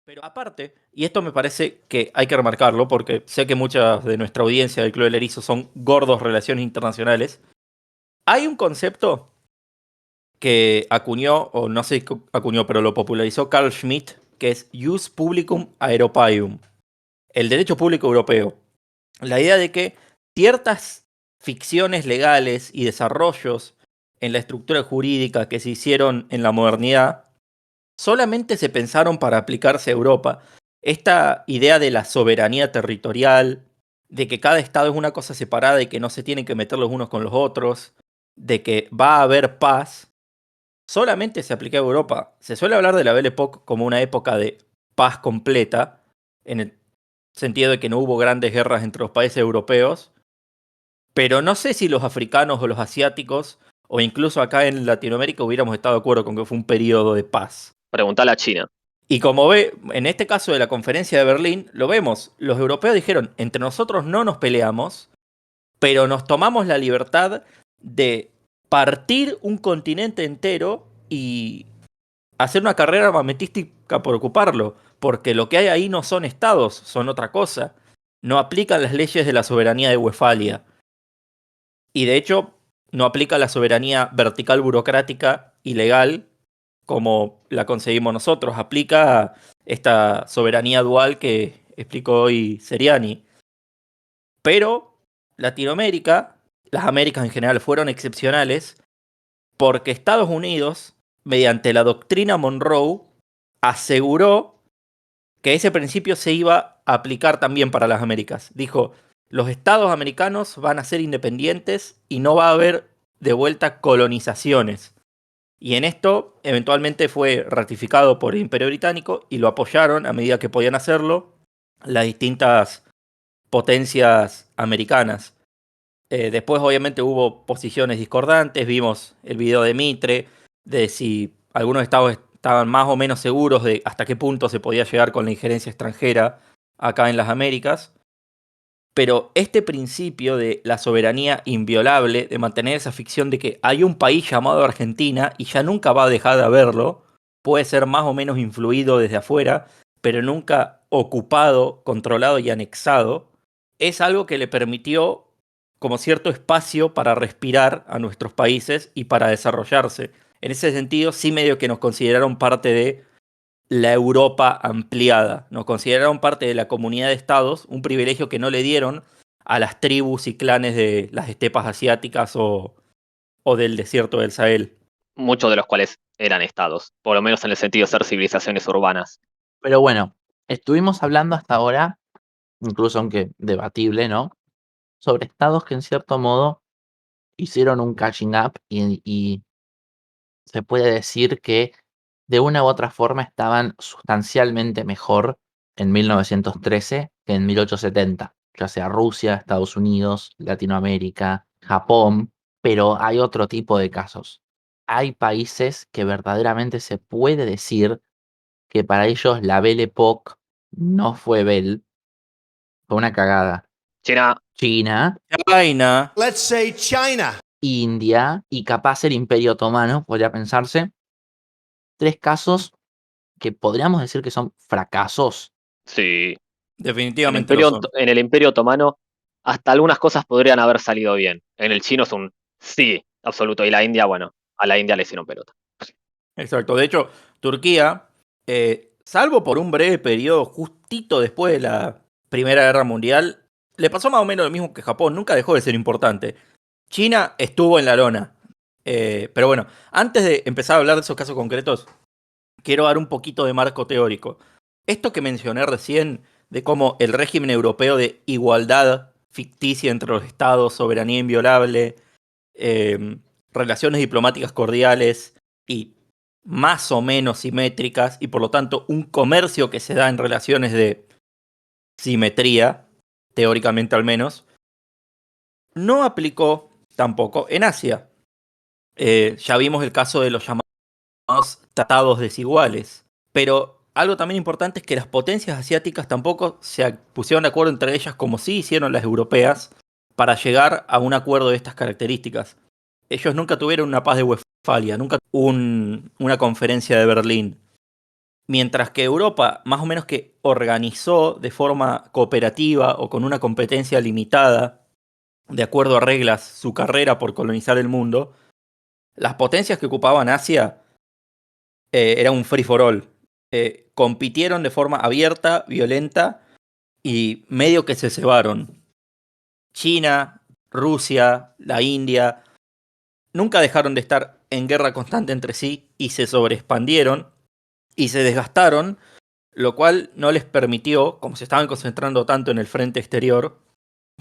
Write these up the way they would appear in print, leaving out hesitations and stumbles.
Pero aparte, y esto me parece que hay que remarcarlo, porque sé que mucha de nuestra audiencia del Club del Erizo son gordos relaciones internacionales, hay un concepto que acuñó, o no sé si acuñó, pero lo popularizó Carl Schmitt, que es Jus Publicum Aeropaeum, el derecho público europeo. La idea de que ciertas ficciones legales y desarrollos en la estructura jurídica que se hicieron en la modernidad solamente se pensaron para aplicarse a Europa. Esta idea de la soberanía territorial, de que cada estado es una cosa separada y que no se tienen que meter los unos con los otros, de que va a haber paz, solamente se aplica a Europa. Se suele hablar de la Belle Époque como una época de paz completa, en el sentido de que no hubo grandes guerras entre los países europeos, pero no sé si los africanos o los asiáticos, o incluso acá en Latinoamérica, hubiéramos estado de acuerdo con que fue un periodo de paz. Preguntale a China. Y como ve, en este caso de la conferencia de Berlín, lo vemos, los europeos dijeron, entre nosotros no nos peleamos, pero nos tomamos la libertad de partir un continente entero y hacer una carrera armamentística por ocuparlo, porque lo que hay ahí no son estados, son otra cosa. No aplican las leyes de la soberanía de Westfalia. Y de hecho, no aplica la soberanía vertical burocrática y legal como la conseguimos nosotros. Aplica esta soberanía dual que explicó hoy Seriani. Pero Latinoamérica, las Américas en general, fueron excepcionales porque Estados Unidos, mediante la doctrina Monroe, aseguró que ese principio se iba a aplicar también para las Américas. Dijo, los estados americanos van a ser independientes y no va a haber de vuelta colonizaciones. Y en esto eventualmente fue ratificado por el Imperio Británico y lo apoyaron a medida que podían hacerlo las distintas potencias americanas. Después obviamente hubo posiciones discordantes, vimos el video de Mitre, de si algunos estados estaban más o menos seguros de hasta qué punto se podía llegar con la injerencia extranjera acá en las Américas. Pero este principio de la soberanía inviolable, de mantener esa ficción de que hay un país llamado Argentina y ya nunca va a dejar de haberlo, puede ser más o menos influido desde afuera, pero nunca ocupado, controlado y anexado, es algo que le permitió como cierto espacio para respirar a nuestros países y para desarrollarse. En ese sentido, sí medio que nos consideraron parte de la Europa ampliada. Nos consideraron parte de la comunidad de estados, un privilegio que no le dieron a las tribus y clanes de las estepas asiáticas o del desierto del Sahel. Muchos de los cuales eran estados, por lo menos en el sentido de ser civilizaciones urbanas. Pero bueno, estuvimos hablando hasta ahora, incluso aunque debatible, ¿no? Sobre estados que en cierto modo hicieron un catching up y se puede decir que de una u otra forma estaban sustancialmente mejor en 1913 que en 1870, ya sea Rusia, Estados Unidos, Latinoamérica, Japón, pero hay otro tipo de casos. Hay países que verdaderamente se puede decir que para ellos la Belle Époque no fue Belle, fue una cagada. China, China, China, Let's say China. India y capaz el Imperio Otomano, podría pensarse. Tres casos que podríamos decir que son fracasos. sí. definitivamente lo son. En el Imperio Otomano, hasta algunas cosas podrían haber salido bien. En el chino es un sí absoluto. Y la India, bueno, a la India le hicieron pelota. Exacto. De hecho, Turquía, salvo por un breve periodo justito después de la Primera Guerra Mundial, le pasó más o menos lo mismo que Japón, nunca dejó de ser importante. China estuvo en la lona. Pero bueno, antes de empezar a hablar de esos casos concretos, quiero dar un poquito de marco teórico. Esto que mencioné recién, de cómo el régimen europeo de igualdad ficticia entre los estados, soberanía inviolable, relaciones diplomáticas cordiales y más o menos simétricas, y por lo tanto un comercio que se da en relaciones de simetría, teóricamente al menos, no aplicó tampoco en Asia. Ya vimos el caso de los llamados tratados desiguales. Pero algo también importante es que las potencias asiáticas tampoco se pusieron de acuerdo entre ellas como sí hicieron las europeas para llegar a un acuerdo de estas características. Ellos nunca tuvieron una paz de Westfalia, nunca una conferencia de Berlín. Mientras que Europa más o menos que organizó de forma cooperativa o con una competencia limitada, de acuerdo a reglas, su carrera por colonizar el mundo, las potencias que ocupaban Asia era un free for all. Compitieron de forma abierta, violenta y medio que se cebaron. China, Rusia, la India, nunca dejaron de estar en guerra constante entre sí y se sobreexpandieron y se desgastaron, lo cual no les permitió, como se estaban concentrando tanto en el frente exterior,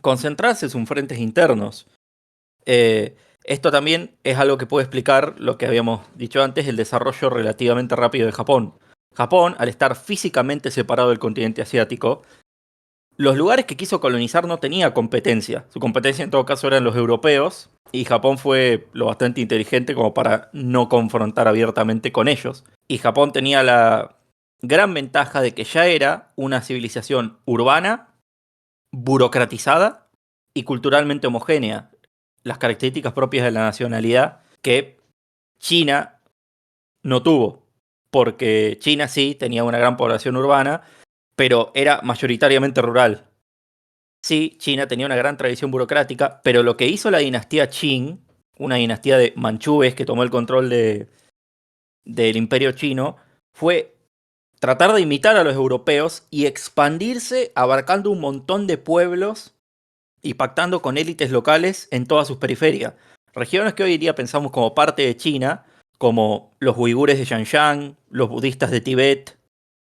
concentrarse en sus frentes internos. Esto también es algo que puede explicar lo que habíamos dicho antes, el desarrollo relativamente rápido de Japón. Japón, al estar físicamente separado del continente asiático, los lugares que quiso colonizar no tenía competencia. Su competencia en todo caso eran los europeos, y Japón fue lo bastante inteligente como para no confrontar abiertamente con ellos. Y Japón tenía la gran ventaja de que ya era una civilización urbana, burocratizada y culturalmente homogénea. Las características propias de la nacionalidad que China no tuvo. Porque China sí tenía una gran población urbana, pero era mayoritariamente rural. Sí, China tenía una gran tradición burocrática, pero lo que hizo la dinastía Qing, una dinastía de manchúes que tomó el control del imperio chino, fue tratar de imitar a los europeos y expandirse abarcando un montón de pueblos y pactando con élites locales en todas sus periferias. Regiones que hoy en día pensamos como parte de China, como los uigures de Xinjiang, los budistas de Tibet,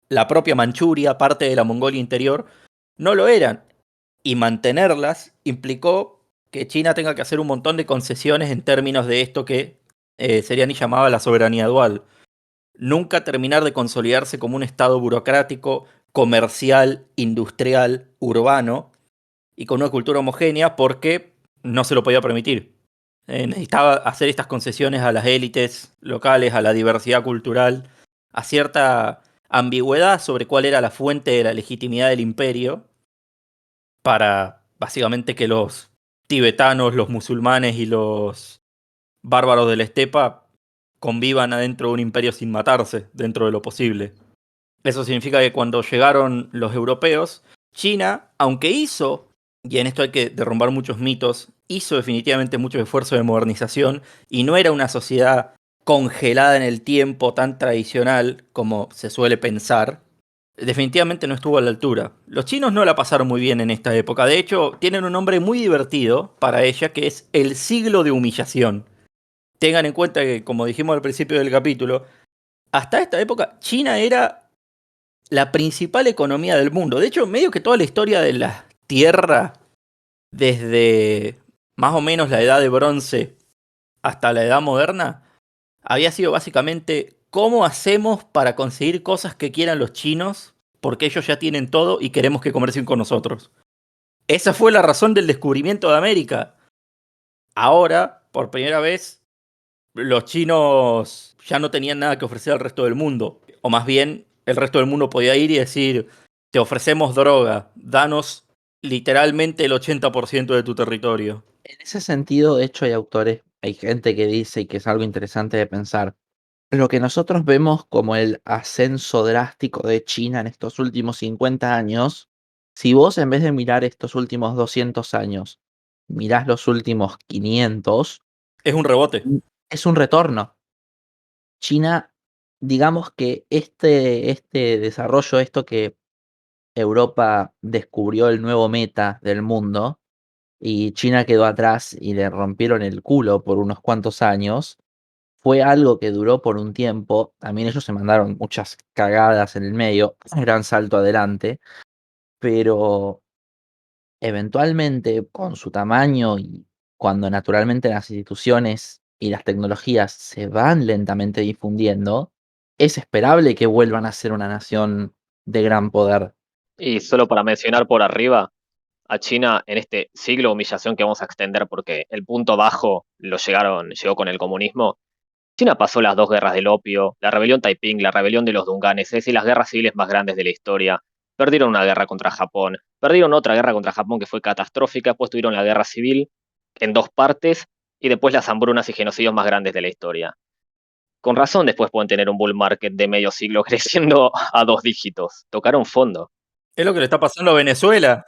la propia Manchuria, parte de la Mongolia interior, no lo eran. Y mantenerlas implicó que China tenga que hacer un montón de concesiones en términos de esto que Seriani llamaba la soberanía dual. Nunca terminar de consolidarse como un estado burocrático, comercial, industrial, urbano y con una cultura homogénea porque no se lo podía permitir. Necesitaba hacer estas concesiones a las élites locales, a la diversidad cultural, a cierta ambigüedad sobre cuál era la fuente de la legitimidad del imperio para básicamente que los tibetanos, los musulmanes y los bárbaros de la estepa convivan adentro de un imperio sin matarse, dentro de lo posible. Eso significa que cuando llegaron los europeos, China, aunque hizo, y en esto hay que derrumbar muchos mitos, hizo definitivamente mucho esfuerzo de modernización y no era una sociedad congelada en el tiempo tan tradicional como se suele pensar, definitivamente no estuvo a la altura. Los chinos no la pasaron muy bien en esta época. De hecho, tienen un nombre muy divertido para ella que es el siglo de humillación. Tengan en cuenta que, como dijimos al principio del capítulo, hasta esta época China era la principal economía del mundo. De hecho, medio que toda la historia de la Tierra, desde más o menos la edad de bronce hasta la edad moderna, había sido básicamente cómo hacemos para conseguir cosas que quieran los chinos, porque ellos ya tienen todo y queremos que comercien con nosotros. Esa fue la razón del descubrimiento de América. Ahora, por primera vez, los chinos ya no tenían nada que ofrecer al resto del mundo. O más bien, el resto del mundo podía ir y decir, te ofrecemos droga, danos literalmente el 80% de tu territorio. En ese sentido, de hecho, hay autores, hay gente que dice, y que es algo interesante de pensar, lo que nosotros vemos como el ascenso drástico de China en estos últimos 50 años, si vos en vez de mirar estos últimos 200 años, mirás los últimos 500, Es un rebote. es un retorno. China, digamos que este desarrollo, esto que Europa descubrió el nuevo meta del mundo y China quedó atrás y le rompieron el culo por unos cuantos años, fue algo que duró por un tiempo. También ellos se mandaron muchas cagadas en el medio, un gran salto adelante, pero eventualmente con su tamaño y cuando naturalmente las instituciones y las tecnologías se van lentamente difundiendo, es esperable que vuelvan a ser una nación de gran poder. Y solo para mencionar por arriba, a China en este siglo de humillación que vamos a extender porque el punto bajo llegó con el comunismo. China pasó las dos guerras del opio, la rebelión Taiping, la rebelión de los Dunganes, es decir, las guerras civiles más grandes de la historia. Perdieron una guerra contra Japón, perdieron otra guerra contra Japón que fue catastrófica, después tuvieron la guerra civil en dos partes y después las hambrunas y genocidios más grandes de la historia. Con razón después pueden tener un bull market de medio siglo creciendo a 2 dígitos. Tocaron fondo. Es lo que le está pasando a Venezuela.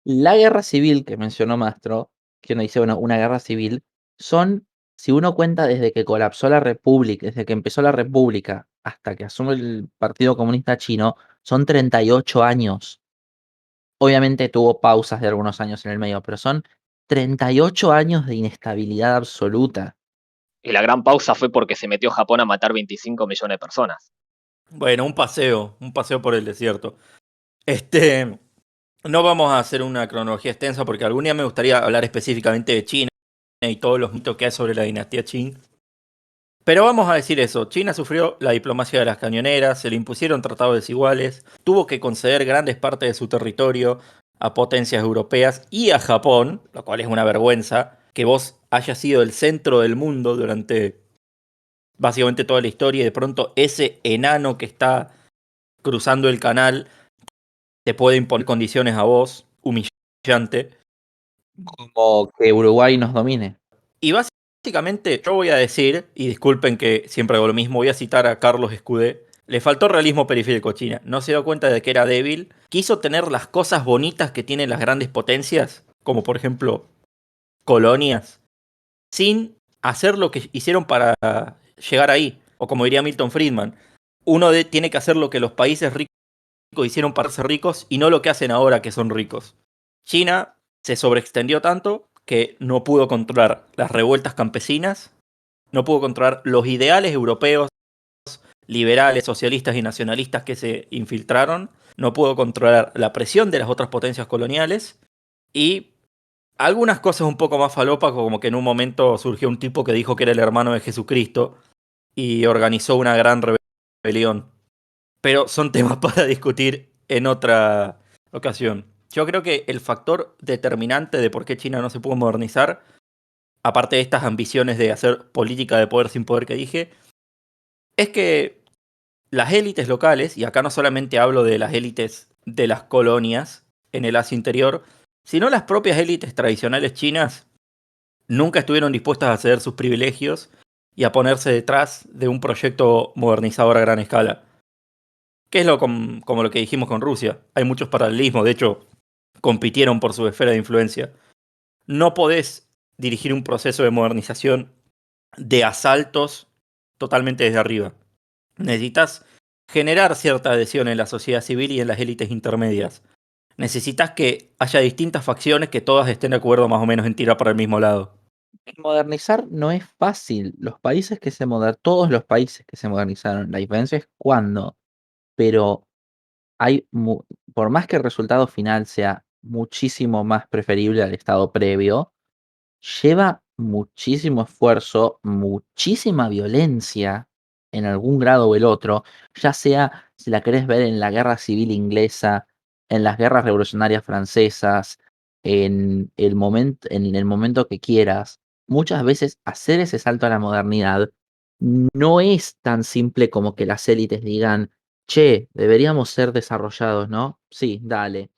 La guerra civil que mencionó Mastro, que uno dice, bueno, una guerra civil, son, si uno cuenta desde que colapsó la república, desde que empezó la república hasta que asume el Partido Comunista Chino, son 38 años. Obviamente tuvo pausas de algunos años en el medio, pero son 38 años de inestabilidad absoluta. Y la gran pausa fue porque se metió Japón a matar 25 millones de personas. Bueno, un paseo por el desierto. No vamos a hacer una cronología extensa porque algún día me gustaría hablar específicamente de China y todos los mitos que hay sobre la dinastía Qing. Pero vamos a decir eso, China sufrió la diplomacia de las cañoneras, se le impusieron tratados desiguales, tuvo que conceder grandes partes de su territorio a potencias europeas y a Japón, lo cual es una vergüenza, que vos hayas sido el centro del mundo durante básicamente toda la historia y de pronto ese enano que está cruzando el canal te puede imponer condiciones a vos, humillante. Como que Uruguay nos domine. Y básicamente yo voy a decir, y disculpen que siempre hago lo mismo, voy a citar a Carlos Escudé, le faltó realismo periférico a China, no se dio cuenta de que era débil, quiso tener las cosas bonitas que tienen las grandes potencias, como por ejemplo colonias, sin hacer lo que hicieron para llegar ahí, o como diría Milton Friedman, tiene que hacer lo que los países ricos hicieron para ser ricos y no lo que hacen ahora que son ricos. China se sobreextendió tanto que no pudo controlar las revueltas campesinas, no pudo controlar los ideales europeos, liberales, socialistas y nacionalistas que se infiltraron, no pudo controlar la presión de las otras potencias coloniales y algunas cosas un poco más falopas, como que en un momento surgió un tipo que dijo que era el hermano de Jesucristo y organizó una gran rebelión. Pero son temas para discutir en otra ocasión. Yo creo que el factor determinante de por qué China no se pudo modernizar, aparte de estas ambiciones de hacer política de poder sin poder que dije, es que las élites locales, y acá no solamente hablo de las élites de las colonias en el Asia interior, sino las propias élites tradicionales chinas, nunca estuvieron dispuestas a ceder sus privilegios y a ponerse detrás de un proyecto modernizador a gran escala. Que es como lo que dijimos con Rusia. Hay muchos paralelismos, de hecho, compitieron por su esfera de influencia. No podés dirigir un proceso de modernización de asaltos totalmente desde arriba. Necesitas generar cierta adhesión en la sociedad civil y en las élites intermedias. Necesitas que haya distintas facciones que todas estén de acuerdo más o menos en tirar para el mismo lado. Modernizar no es fácil. Todos los países que se modernizaron, la diferencia es cuándo. Pero hay, por más que el resultado final sea muchísimo más preferible al estado previo, lleva muchísimo esfuerzo, muchísima violencia en algún grado o el otro, ya sea si la querés ver en la guerra civil inglesa, en las guerras revolucionarias francesas, en el momento que quieras. Muchas veces hacer ese salto a la modernidad no es tan simple como que las élites digan, che, deberíamos ser desarrollados, ¿no? Sí, dale.